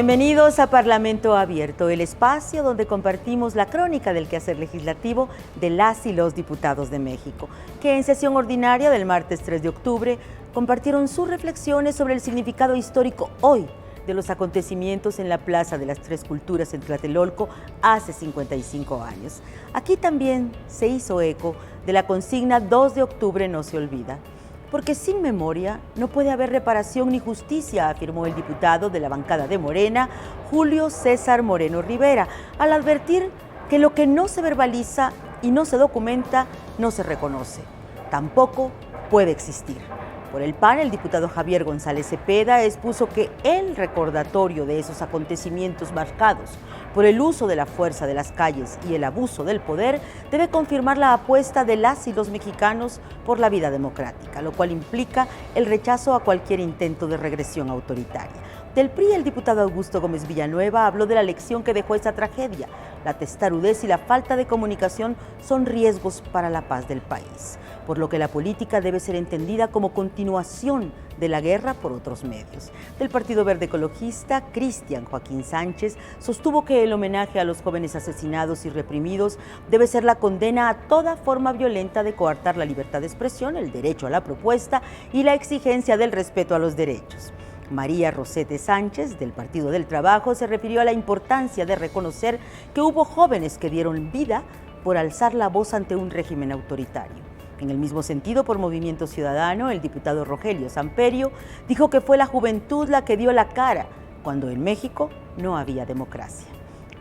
Bienvenidos a Parlamento Abierto, el espacio donde compartimos la crónica del quehacer legislativo de las y los diputados de México, que en sesión ordinaria del martes 3 de octubre compartieron sus reflexiones sobre el significado histórico hoy de los acontecimientos en la Plaza de las Tres Culturas en Tlatelolco hace 55 años. Aquí también se hizo eco de la consigna 2 de octubre no se olvida. Porque sin memoria no puede haber reparación ni justicia, afirmó el diputado de la bancada de Morena, Julio César Moreno Rivera, al advertir que lo que no se verbaliza y no se documenta no se reconoce, tampoco puede existir. Por el PAN, el diputado Javier González Cepeda expuso que el recordatorio de esos acontecimientos marcados por el uso de la fuerza de las calles y el abuso del poder debe confirmar la apuesta de las y los mexicanos por la vida democrática, lo cual implica el rechazo a cualquier intento de regresión autoritaria. Del PRI, el diputado Augusto Gómez Villanueva habló de la lección que dejó esa tragedia. La testarudez y la falta de comunicación son riesgos para la paz del país, por lo que la política debe ser entendida como continuación de la guerra por otros medios. Del Partido Verde Ecologista, Cristian Joaquín Sánchez sostuvo que el homenaje a los jóvenes asesinados y reprimidos debe ser la condena a toda forma violenta de coartar la libertad de expresión, el derecho a la propuesta y la exigencia del respeto a los derechos. María Rosete Sánchez, del Partido del Trabajo, se refirió a la importancia de reconocer que hubo jóvenes que dieron vida por alzar la voz ante un régimen autoritario. En el mismo sentido, por Movimiento Ciudadano, el diputado Rogelio Samperio dijo que fue la juventud la que dio la cara cuando en México no había democracia.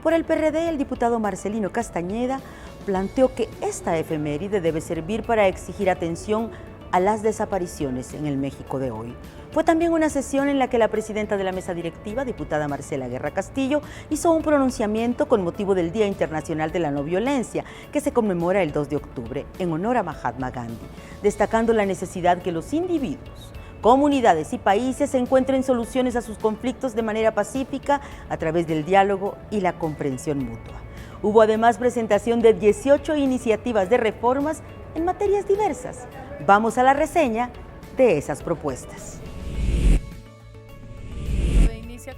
Por el PRD, el diputado Marcelino Castañeda planteó que esta efeméride debe servir para exigir atención a las desapariciones en el México de hoy. Fue también una sesión en la que la presidenta de la mesa directiva, diputada Marcela Guerra Castillo, hizo un pronunciamiento con motivo del Día Internacional de la No Violencia, que se conmemora el 2 de octubre, en honor a Mahatma Gandhi, destacando la necesidad que los individuos, comunidades y países encuentren soluciones a sus conflictos de manera pacífica a través del diálogo y la comprensión mutua. Hubo además presentación de 18 iniciativas de reformas en materias diversas. Vamos a la reseña de esas propuestas.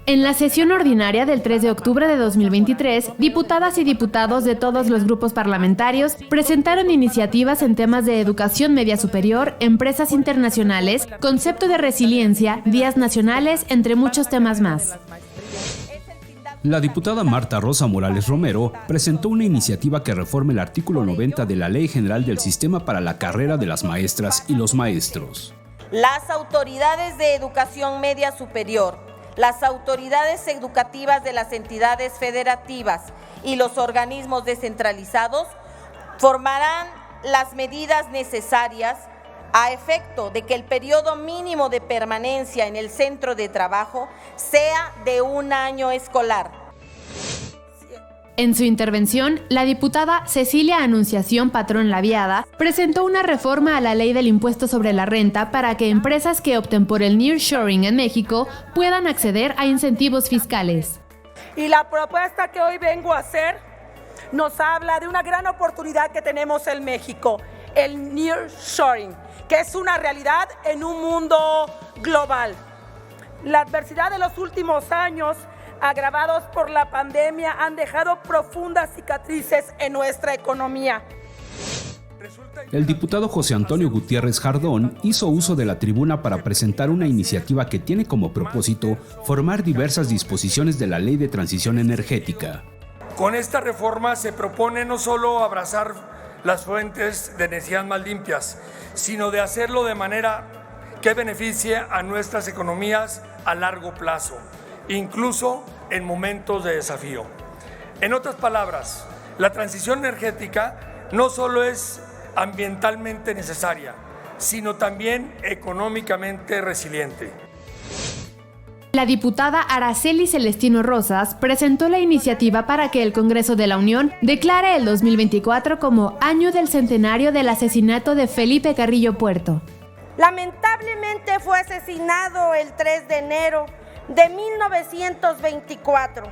En la sesión ordinaria del 3 de octubre de 2023, diputadas y diputados de todos los grupos parlamentarios presentaron iniciativas en temas de educación media superior, empresas internacionales, concepto de resiliencia, días nacionales, entre muchos temas más. La diputada Marta Rosa Morales Romero presentó una iniciativa que reforme el artículo 90 de la Ley General del Sistema para la Carrera de las Maestras y los Maestros. Las autoridades de educación media superior, las autoridades educativas de las entidades federativas y los organismos descentralizados formarán las medidas necesarias a efecto de que el periodo mínimo de permanencia en el centro de trabajo sea de 1 año escolar. En su intervención, la diputada Cecilia Anunciación Patrón Laviada presentó una reforma a la ley del impuesto sobre la renta para que empresas que opten por el nearshoring en México puedan acceder a incentivos fiscales. Y la propuesta que hoy vengo a hacer nos habla de una gran oportunidad que tenemos en México, el nearshoring, que es una realidad en un mundo global. La adversidad de los últimos años, agravados por la pandemia, han dejado profundas cicatrices en nuestra economía. El diputado José Antonio Gutiérrez Jardón hizo uso de la tribuna para presentar una iniciativa que tiene como propósito formar diversas disposiciones de la Ley de Transición Energética. Con esta reforma se propone no solo abrazar las fuentes de energía más limpias, sino de hacerlo de manera que beneficie a nuestras economías a largo plazo, incluso en momentos de desafío. En otras palabras, la transición energética no solo es ambientalmente necesaria, sino también económicamente resiliente. La diputada Araceli Celestino Rosas presentó la iniciativa para que el Congreso de la Unión declare el 2024 como año del centenario del asesinato de Felipe Carrillo Puerto. Lamentablemente fue asesinado el 3 de enero de 1924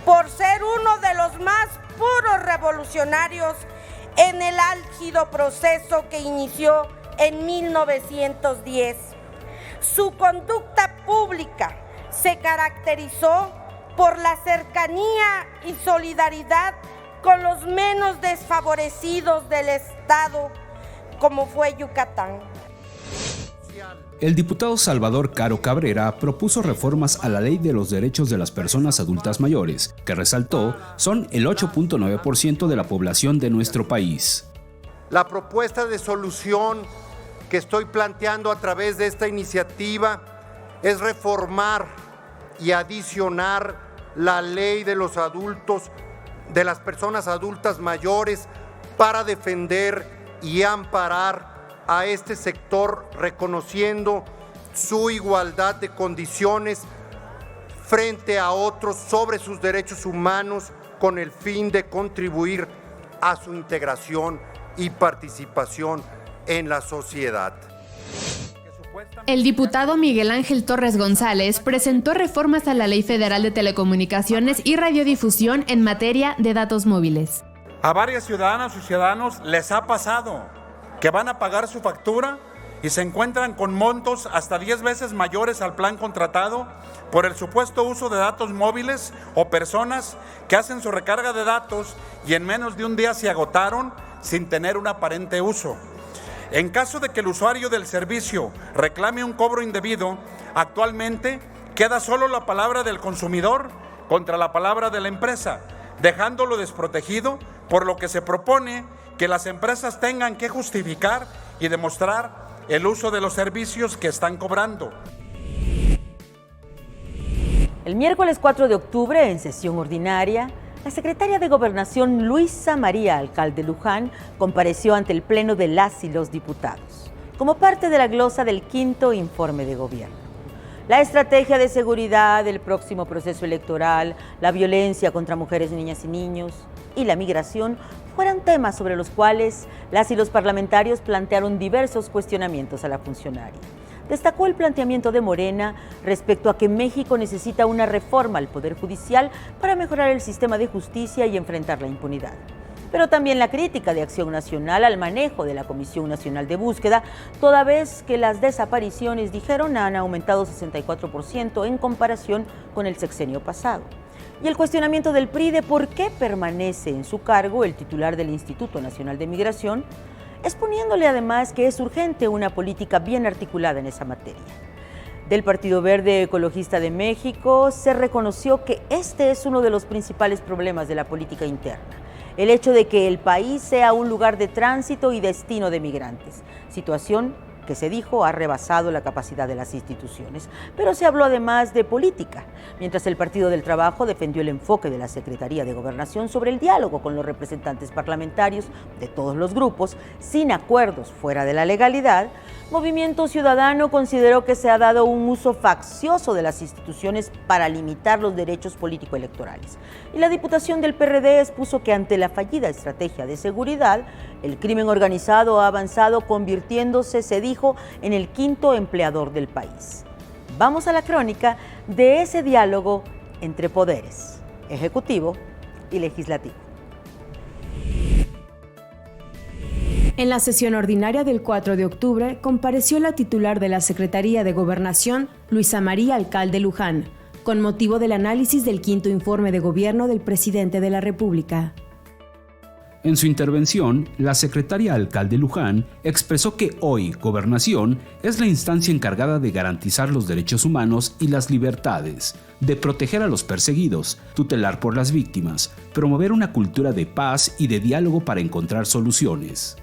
por ser uno de los más puros revolucionarios en el álgido proceso que inició en 1910. Su conducta pública se caracterizó por la cercanía y solidaridad con los menos desfavorecidos del Estado, como fue Yucatán. El diputado Salvador Caro Cabrera propuso reformas a la Ley de los Derechos de las Personas Adultas Mayores, que resaltó son el 8.9% de la población de nuestro país. La propuesta de solución que estoy planteando a través de esta iniciativa es reformar y adicionar la Ley de los adultos, de las personas adultas mayores, para defender y amparar a este sector, reconociendo su igualdad de condiciones frente a otros sobre sus derechos humanos, con el fin de contribuir a su integración y participación en la sociedad. El diputado Miguel Ángel Torres González presentó reformas a la Ley Federal de Telecomunicaciones y Radiodifusión en materia de datos móviles. A varias ciudadanas y ciudadanos les ha pasado que van a pagar su factura y se encuentran con montos hasta 10 veces mayores al plan contratado por el supuesto uso de datos móviles, o personas que hacen su recarga de datos y en menos de un día se agotaron sin tener un aparente uso. En caso de que el usuario del servicio reclame un cobro indebido, actualmente queda solo la palabra del consumidor contra la palabra de la empresa, dejándolo desprotegido, por lo que se propone que las empresas tengan que justificar y demostrar el uso de los servicios que están cobrando. El miércoles 4 de octubre, en sesión ordinaria, la secretaria de Gobernación, Luisa María Alcalde Luján, compareció ante el Pleno de las y los diputados, como parte de la glosa del 5º informe de gobierno. La estrategia de seguridad del próximo proceso electoral, la violencia contra mujeres, niñas y niños y la migración fueron temas sobre los cuales las y los parlamentarios plantearon diversos cuestionamientos a la funcionaria. Destacó el planteamiento de Morena respecto a que México necesita una reforma al Poder Judicial para mejorar el sistema de justicia y enfrentar la impunidad. Pero también la crítica de Acción Nacional al manejo de la Comisión Nacional de Búsqueda, toda vez que las desapariciones, dijeron, han aumentado 64% en comparación con el sexenio pasado. Y el cuestionamiento del PRI de por qué permanece en su cargo el titular del Instituto Nacional de Migración, exponiéndole además que es urgente una política bien articulada en esa materia. Del Partido Verde Ecologista de México se reconoció que este es uno de los principales problemas de la política interna, el hecho de que el país sea un lugar de tránsito y destino de migrantes, situación que se dijo ha rebasado la capacidad de las instituciones. Pero se habló además de política, mientras el Partido del Trabajo defendió el enfoque de la Secretaría de Gobernación sobre el diálogo con los representantes parlamentarios de todos los grupos, sin acuerdos fuera de la legalidad. Movimiento Ciudadano consideró que se ha dado un uso faccioso de las instituciones para limitar los derechos político-electorales. Y la Diputación del PRD expuso que ante la fallida estrategia de seguridad, el crimen organizado ha avanzado, convirtiéndose, se dijo, en el 5º empleador del país. Vamos a la crónica de ese diálogo entre poderes, ejecutivo y legislativo. En la sesión ordinaria del 4 de octubre, compareció la titular de la Secretaría de Gobernación, Luisa María Alcalde Luján, con motivo del análisis del 5º informe de gobierno del presidente de la República. En su intervención, la secretaria Alcalde Luján expresó que hoy Gobernación es la instancia encargada de garantizar los derechos humanos y las libertades, de proteger a los perseguidos, tutelar por las víctimas, promover una cultura de paz y de diálogo para encontrar soluciones.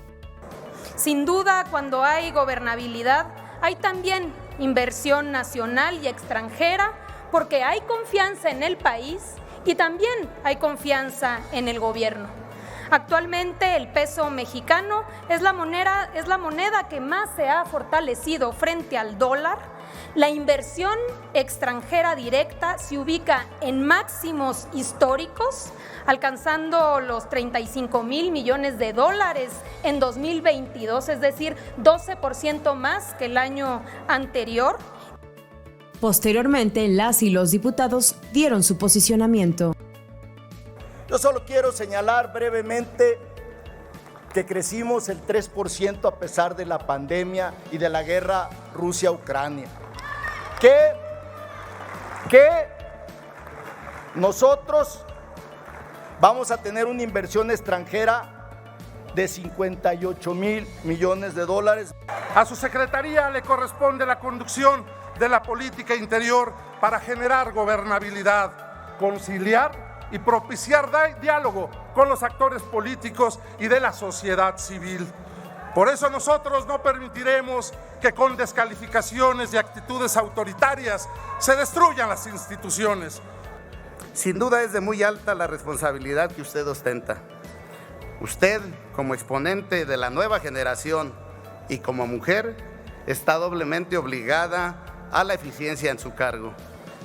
Sin duda, cuando hay gobernabilidad, hay también inversión nacional y extranjera, porque hay confianza en el país y también hay confianza en el gobierno. Actualmente el peso mexicano es la moneda que más se ha fortalecido frente al dólar. La inversión extranjera directa se ubica en máximos históricos, alcanzando los 35,000 millones de dólares en 2022, es decir, 12% más que el año anterior. Posteriormente, las y los diputados dieron su posicionamiento. Yo solo quiero señalar brevemente que crecimos el 3% a pesar de la pandemia y de la guerra Rusia-Ucrania. Nosotros vamos a tener una inversión extranjera de 58,000 millones de dólares. A su secretaría le corresponde la conducción de la política interior para generar gobernabilidad, conciliar y propiciar diálogo con los actores políticos y de la sociedad civil. Por eso nosotros no permitiremos que con descalificaciones y actitudes autoritarias se destruyan las instituciones. Sin duda es de muy alta la responsabilidad que usted ostenta. Usted, como exponente de la nueva generación y como mujer, está doblemente obligada a la eficiencia en su cargo.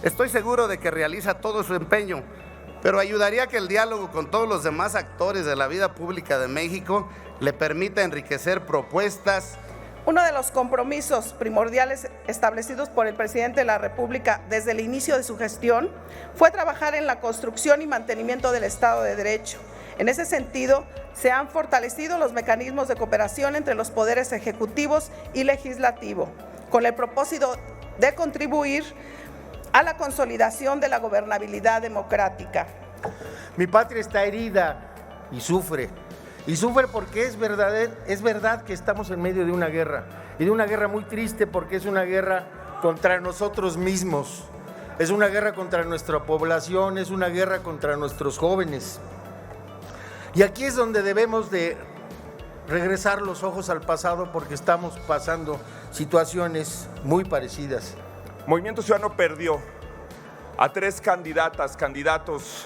Estoy seguro de que realiza todo su empeño, pero ayudaría que el diálogo con todos los demás actores de la vida pública de México le permita enriquecer propuestas. Uno de los compromisos primordiales establecidos por el presidente de la República desde el inicio de su gestión fue trabajar en la construcción y mantenimiento del Estado de Derecho. En ese sentido, se han fortalecido los mecanismos de cooperación entre los poderes ejecutivos y legislativo, con el propósito de contribuir a la consolidación de la gobernabilidad democrática. Mi patria está herida y sufre porque es verdad que estamos en medio de una guerra, y de una guerra muy triste porque es una guerra contra nosotros mismos, es una guerra contra nuestra población, es una guerra contra nuestros jóvenes. Y aquí es donde debemos de regresar los ojos al pasado porque estamos pasando situaciones muy parecidas. Movimiento Ciudadano perdió a 3 candidatos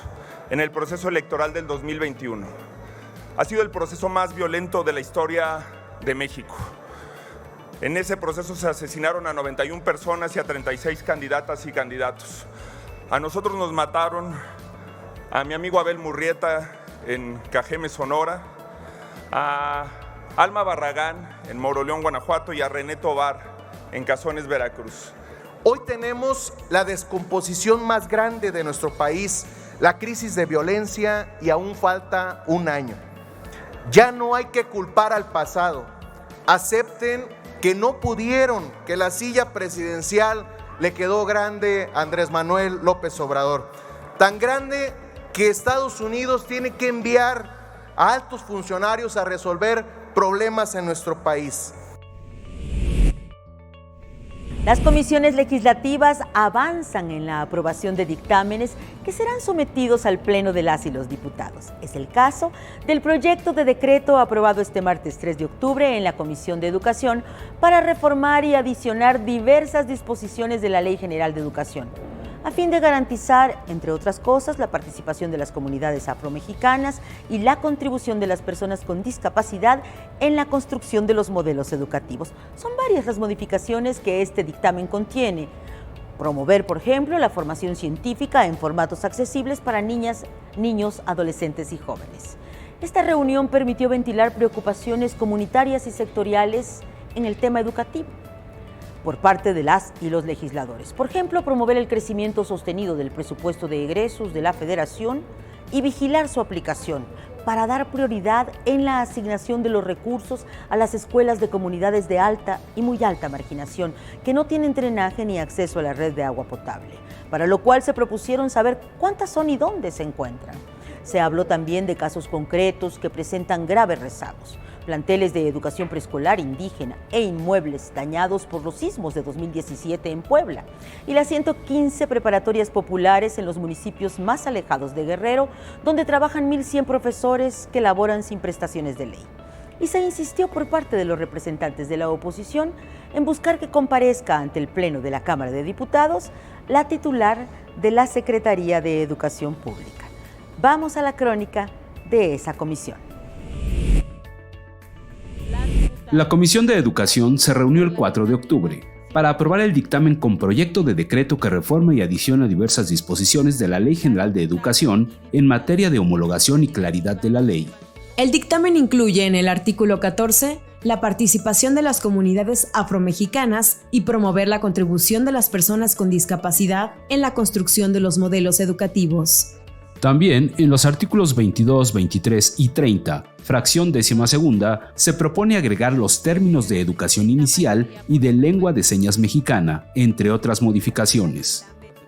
en el proceso electoral del 2021. Ha sido el proceso más violento de la historia de México. En ese proceso se asesinaron a 91 personas y a 36 candidatas y candidatos. A nosotros nos mataron, a mi amigo Abel Murrieta en Cajeme, Sonora, a Alma Barragán en Moroleón, Guanajuato, y a René Tobar en Cazones, Veracruz. Hoy tenemos la descomposición más grande de nuestro país, la crisis de violencia, y aún falta un año. Ya no hay que culpar al pasado. Acepten que no pudieron, que la silla presidencial le quedó grande a Andrés Manuel López Obrador. Tan grande que Estados Unidos tiene que enviar a altos funcionarios a resolver problemas en nuestro país. Las comisiones legislativas avanzan en la aprobación de dictámenes que serán sometidos al Pleno de las y los diputados. Es el caso del proyecto de decreto aprobado este martes 3 de octubre en la Comisión de Educación para reformar y adicionar diversas disposiciones de la Ley General de Educación, a fin de garantizar, entre otras cosas, la participación de las comunidades afromexicanas y la contribución de las personas con discapacidad en la construcción de los modelos educativos. Son varias las modificaciones que este dictamen contiene. Promover, por ejemplo, la formación científica en formatos accesibles para niñas, niños, adolescentes y jóvenes. Esta reunión permitió ventilar preocupaciones comunitarias y sectoriales en el tema educativo por parte de las y los legisladores. Por ejemplo, promover el crecimiento sostenido del presupuesto de egresos de la Federación y vigilar su aplicación para dar prioridad en la asignación de los recursos a las escuelas de comunidades de alta y muy alta marginación que no tienen drenaje ni acceso a la red de agua potable, para lo cual se propusieron saber cuántas son y dónde se encuentran. Se habló también de casos concretos que presentan graves rezagos, planteles de educación preescolar indígena e inmuebles dañados por los sismos de 2017 en Puebla y las 115 preparatorias populares en los municipios más alejados de Guerrero, donde trabajan 1,100 profesores que laboran sin prestaciones de ley. Y se insistió por parte de los representantes de la oposición en buscar que comparezca ante el Pleno de la Cámara de Diputados la titular de la Secretaría de Educación Pública. Vamos a la crónica de esa comisión. La Comisión de Educación se reunió el 4 de octubre para aprobar el dictamen con proyecto de decreto que reforma y adiciona diversas disposiciones de la Ley General de Educación en materia de homologación y claridad de la ley. El dictamen incluye en el artículo 14 la participación de las comunidades afromexicanas y promover la contribución de las personas con discapacidad en la construcción de los modelos educativos. También en los artículos 22, 23 y 30, fracción 12ª, se propone agregar los términos de educación inicial y de lengua de señas mexicana, entre otras modificaciones.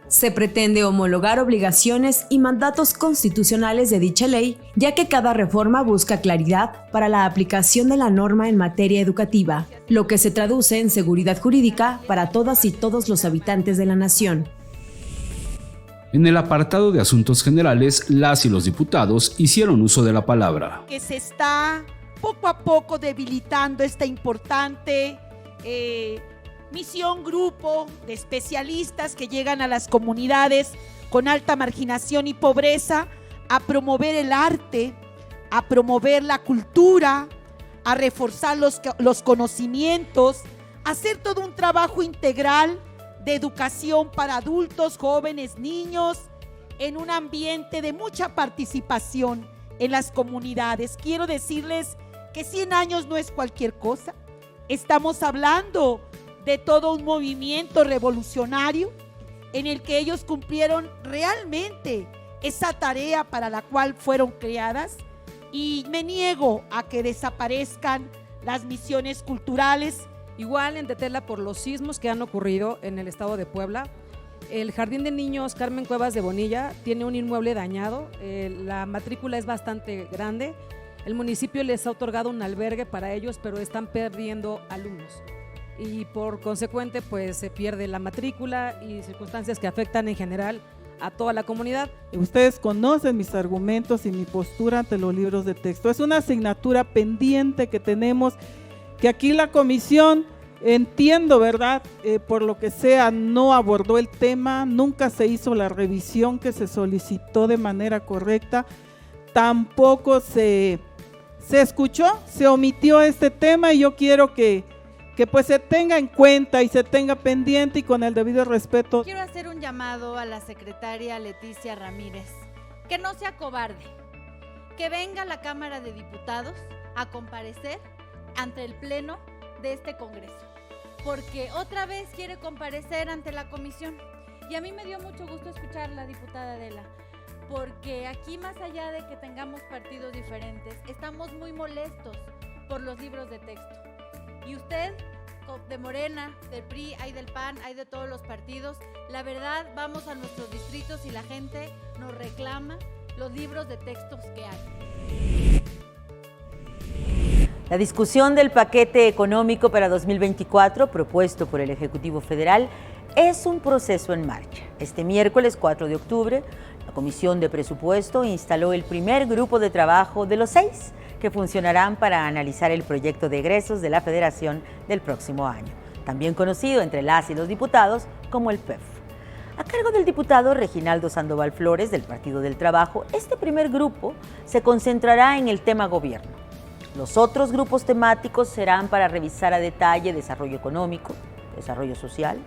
Se pretende homologar obligaciones y mandatos constitucionales de dicha ley, ya que cada reforma busca claridad para la aplicación de la norma en materia educativa, lo que se traduce en seguridad jurídica para todas y todos los habitantes de la nación. En el apartado de Asuntos Generales, las y los diputados hicieron uso de la palabra. Que se está poco a poco debilitando esta importante misión, grupo de especialistas que llegan a las comunidades con alta marginación y pobreza a promover el arte, a promover la cultura, a reforzar los conocimientos, a hacer todo un trabajo integral de educación para adultos, jóvenes, niños, en un ambiente de mucha participación en las comunidades. Quiero decirles que 100 años no es cualquier cosa. Estamos hablando de todo un movimiento revolucionario en el que ellos cumplieron realmente esa tarea para la cual fueron creadas, y me niego a que desaparezcan las misiones culturales. Igual en Tetela, por los sismos que han ocurrido en el estado de Puebla, el Jardín de Niños Carmen Cuevas de Bonilla tiene un inmueble dañado, la matrícula es bastante grande, el municipio les ha otorgado un albergue para ellos, pero están perdiendo alumnos y por consecuente pues se pierde la matrícula y circunstancias que afectan en general a toda la comunidad. Ustedes conocen mis argumentos y mi postura ante los libros de texto. Es una asignatura pendiente que tenemos, que aquí la comisión, entiendo, ¿verdad? Por lo que sea, no abordó el tema, nunca se hizo la revisión que se solicitó de manera correcta, tampoco se escuchó, se omitió este tema, y yo quiero que pues se tenga en cuenta y se tenga pendiente y con el debido respeto. Quiero hacer un llamado a la secretaria Leticia Ramírez, que no sea cobarde, que venga a la Cámara de Diputados a comparecer ante el Pleno de este Congreso, porque otra vez quiere comparecer ante la comisión. Y a mí me dio mucho gusto escuchar a la diputada Adela, porque aquí, más allá de que tengamos partidos diferentes, estamos muy molestos por los libros de texto. Y usted, de Morena, del PRI, hay del PAN, hay de todos los partidos, la verdad, vamos a nuestros distritos y la gente nos reclama los libros de textos que hay. La discusión del paquete económico para 2024 propuesto por el Ejecutivo Federal es un proceso en marcha. Este miércoles 4 de octubre, la Comisión de Presupuesto instaló el primer grupo de trabajo de los 6 que funcionarán para analizar el proyecto de egresos de la Federación del próximo año, también conocido entre las y los diputados como el PEF. A cargo del diputado Reginaldo Sandoval Flores, del Partido del Trabajo, este primer grupo se concentrará en el tema gobierno. Los otros grupos temáticos serán para revisar a detalle desarrollo económico, desarrollo social,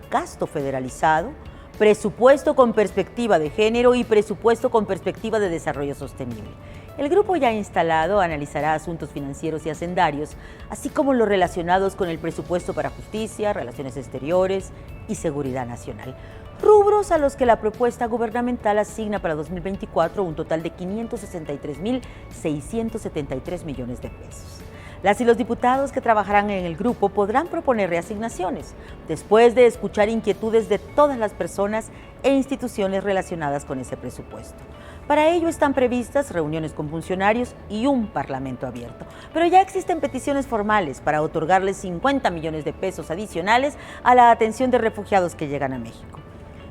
gasto federalizado, presupuesto con perspectiva de género y presupuesto con perspectiva de desarrollo sostenible. El grupo ya instalado analizará asuntos financieros y hacendarios, así como los relacionados con el presupuesto para justicia, relaciones exteriores y seguridad nacional. Rubros a los que la propuesta gubernamental asigna para 2024 un total de 563.673 millones de pesos. Las y los diputados que trabajarán en el grupo podrán proponer reasignaciones, después de escuchar inquietudes de todas las personas e instituciones relacionadas con ese presupuesto. Para ello están previstas reuniones con funcionarios y un parlamento abierto. Pero ya existen peticiones formales para otorgarles 50 millones de pesos adicionales a la atención de refugiados que llegan a México.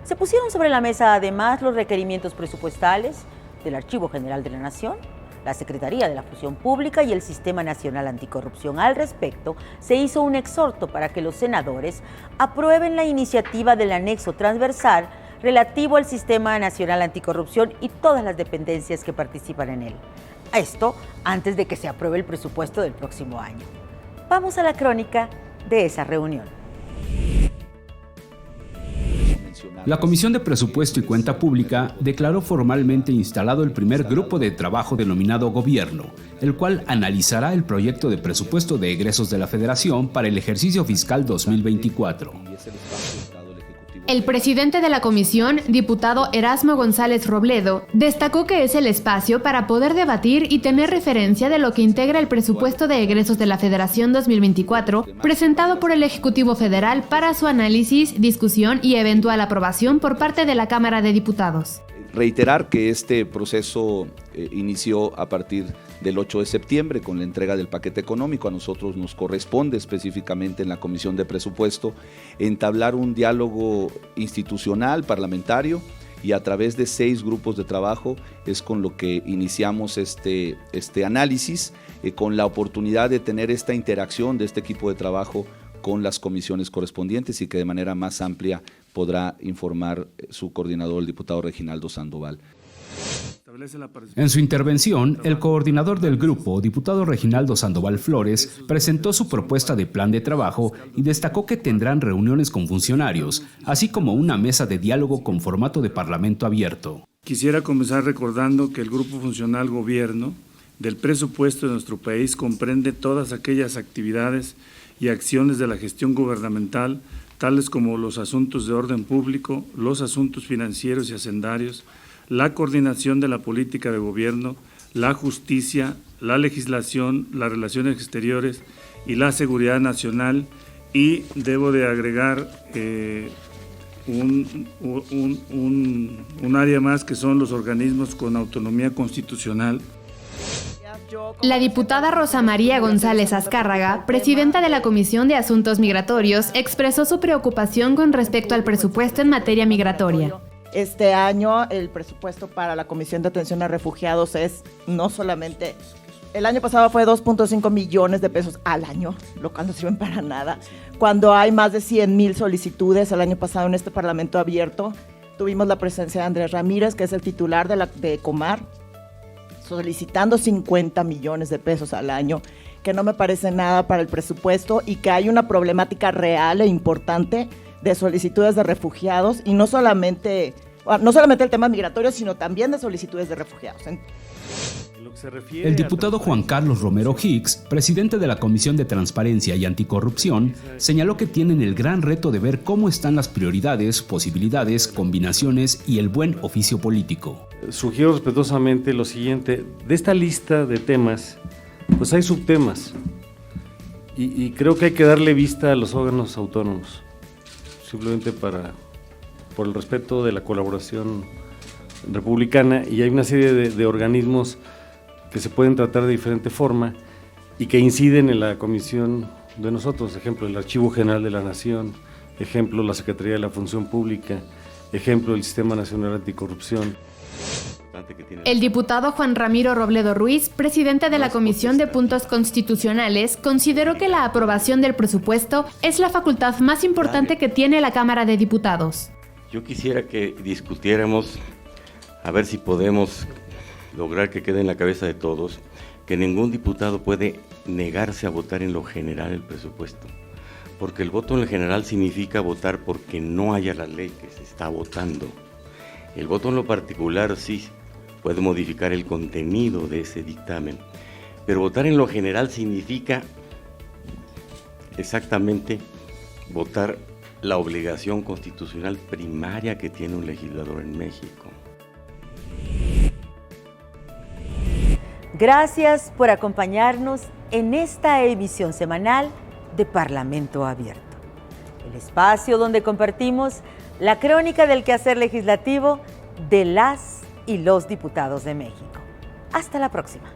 Se pusieron sobre la mesa además los requerimientos presupuestales del Archivo General de la Nación, la Secretaría de la Función Pública y el Sistema Nacional Anticorrupción. Al respecto, se hizo un exhorto para que los senadores aprueben la iniciativa del anexo transversal relativo al Sistema Nacional Anticorrupción y todas las dependencias que participan en él. Esto antes de que se apruebe el presupuesto del próximo año. Vamos a la crónica de esa reunión. La Comisión de Presupuesto y Cuenta Pública declaró formalmente instalado el primer grupo de trabajo denominado Gobierno, el cual analizará el proyecto de presupuesto de egresos de la Federación para el ejercicio fiscal 2024. El presidente de la comisión, diputado Erasmo González Robledo, destacó que es el espacio para poder debatir y tener referencia de lo que integra el presupuesto de egresos de la Federación 2024, presentado por el Ejecutivo Federal para su análisis, discusión y eventual aprobación por parte de la Cámara de Diputados. Reiterar que este proceso inició a partir del 8 de septiembre con la entrega del paquete económico. A nosotros nos corresponde específicamente en la Comisión de Presupuesto entablar un diálogo institucional, parlamentario, y a través de 6 grupos de trabajo es con lo que iniciamos este análisis, con la oportunidad de tener esta interacción de este equipo de trabajo con las comisiones correspondientes y que de manera más amplia podrá informar su coordinador, el diputado Reginaldo Sandoval. En su intervención, el coordinador del grupo, diputado Reginaldo Sandoval Flores, presentó su propuesta de plan de trabajo y destacó que tendrán reuniones con funcionarios, así como una mesa de diálogo con formato de parlamento abierto. Quisiera comenzar recordando que el Grupo Funcional Gobierno del presupuesto de nuestro país comprende todas aquellas actividades y acciones de la gestión gubernamental, tales como los asuntos de orden público, los asuntos financieros y hacendarios, la coordinación de la política de gobierno, la justicia, la legislación, las relaciones exteriores y la seguridad nacional, y debo de agregar un área más que son los organismos con autonomía constitucional. La diputada Rosa María González Azcárraga, presidenta de la Comisión de Asuntos Migratorios, expresó su preocupación con respecto al presupuesto en materia migratoria. Este año el presupuesto para la Comisión de Atención a Refugiados es no solamente, el año pasado fue 2.5 millones de pesos al año, lo cual no sirven para nada, cuando hay más de 100,000 solicitudes. El año pasado en este Parlamento abierto tuvimos la presencia de Andrés Ramírez, que es el titular de Comar, solicitando 50 millones de pesos al año, que no me parece nada para el presupuesto, y que hay una problemática real e importante de solicitudes de refugiados, y no solamente el tema migratorio, sino también de solicitudes de refugiados. El diputado Juan Carlos Romero Hicks, presidente de la Comisión de Transparencia y Anticorrupción, señaló que tienen el gran reto de ver cómo están las prioridades, posibilidades, combinaciones y el buen oficio político. Sugiero respetuosamente lo siguiente: de esta lista de temas, pues hay subtemas, y creo que hay que darle vista a los órganos autónomos, simplemente por el respeto de la colaboración republicana, y hay una serie de organismos que se pueden tratar de diferente forma y que inciden en la comisión de nosotros, ejemplo, el Archivo General de la Nación, ejemplo, la Secretaría de la Función Pública, ejemplo, el Sistema Nacional Anticorrupción. El diputado Juan Ramiro Robledo Ruiz, presidente de la Comisión de Puntos Constitucionales, consideró que la aprobación del presupuesto es la facultad más importante que tiene la Cámara de Diputados. Yo quisiera que discutiéramos a ver si podemos lograr que quede en la cabeza de todos que ningún diputado puede negarse a votar en lo general el presupuesto, porque el voto en lo general significa votar porque no haya la ley que se está votando. El voto en lo particular sí puede modificar el contenido de ese dictamen, pero votar en lo general significa exactamente votar la obligación constitucional primaria que tiene un legislador en México. Gracias por acompañarnos en esta emisión semanal de Parlamento Abierto, el espacio donde compartimos la crónica del quehacer legislativo de las y los diputados de México. Hasta la próxima.